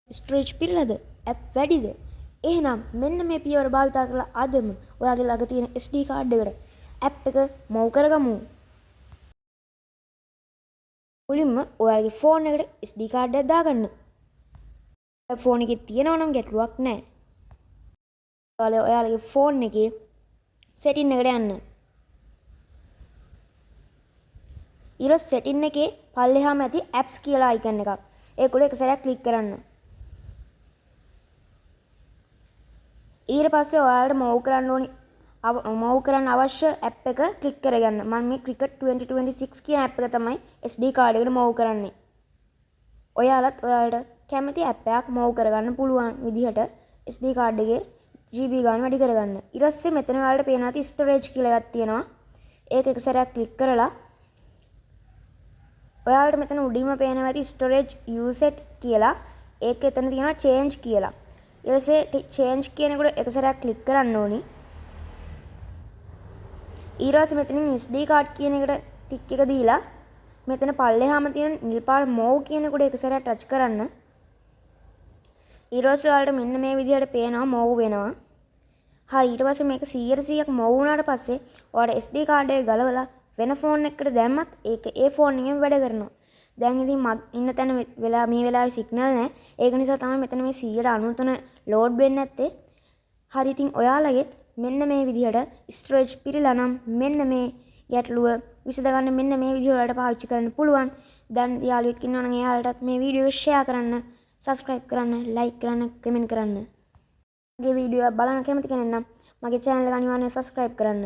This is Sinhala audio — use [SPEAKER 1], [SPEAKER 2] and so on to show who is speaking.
[SPEAKER 1] ස්ටෝරේජ් පිරලාද? ඇප් වැඩිද? එහෙනම් මෙන්න මේ පියවර භාවිතා කරලා අදම ඔයාගේ ළඟ තියෙන SD කාඩ් එකට ඇප් එක මව් කරගමු. මුලින්ම ඔයාගේ ෆෝන් එකට SD කාඩ් එක දාගන්න. ෆෝන් එකේ තියෙනවා නම් ගැටලුවක් නැහැ. ඔයාලගේ ෆෝන් එකේ සෙටින් එකට යන්න. ඊළඟ සෙටින් එකේ පල්ලෙහාම ඇති apps කියලා අයිකන් එකක්. ඒක උඩ එක සැරයක් ක්ලික් කරන්න. ඊට පස්සේ ඔයාලට මව් කරන්න අවශ්‍ය ඇප් එක ක්ලික් කරගන්න. මම මේ ක්‍රිකට් 2026 කියන ඇප් එක තමයි SD කාඩ් එකට මව් කරන්නේ. ඔයාලත් ඔයාලට කැමති ඇප් එකක් මව් කරගන්න පුළුවන් විදිහට SD කාඩ් එකේ GB ගාන වැඩි කරගන්න. ඊට පස්සේ මෙතන ඔයාලට පේනවා ඇති ස්ටෝරේජ් කියලා එකක් තියෙනවා. ඒක එක සැරයක් ක්ලික් කරලා ඔයාලට මෙතන උඩින්ම පේනවා ඇති ස්ටෝරේජ් යූසෙට් කියලා. ඒක එතන තියෙනවා චේන්ජ් කියලා. ඊට පස්සේ චේන්ජ් කියන එකට එක සැරයක් ක්ලික් කරන්න ඕනි. ඊට පස්සේ මෙතනින් SD කාඩ් කියන එකට ටික් එක දීලා මෙතන පල්ලෙහාම තියෙන නිල් පාට මෝව් කියන එකට එක සැරයක් ටච් කරන්න. ඊට පස්සේ ඔයාලට මෙන්න මේ විදිහට පේනවා මෝව් වෙනවා. හරි ඊට පස්සේ මේක 100% මෝව් වුණාට පස්සේ ඔයාලට SD කාඩ් එක ගලවලා වෙන ෆෝන් එකකට දැම්මත් ඒක ඒ ෆෝන් එකෙන් වැඩ කරනවා. දැන් ඉතින් ඉන්න තැන මේ වෙලාවේ සිග්නල් නැහැ. ඒක නිසා තමයි මෙතන මේ 193 ලෝඩ් වෙන්නේ නැත්තේ. හරි ඉතින් ඔයාලගෙත් මෙන්න මේ විදිහට ස්ටෝරේජ් පිරিলা නම් මෙන්න මේ ගැටලුව විසඳගන්න මෙන්න මේ විදිහ වලට පාවිච්චි කරන්න පුළුවන්. දැන් යාළුවෙක් ඉන්නවා නම් එයාලටත් මේ වීඩියෝ එක ෂෙයා කරන්න, සබ්ස්ක්‍රයිබ් කරන්න, ලයික් කරන්න, කමෙන්ට් කරන්න. මගේ වීඩියෝ බලන්න කැමති කෙනෙක් නම් මගේ channel එක අනිවාර්යෙන් සබ්ස්ක්‍රයිබ් කරන්න.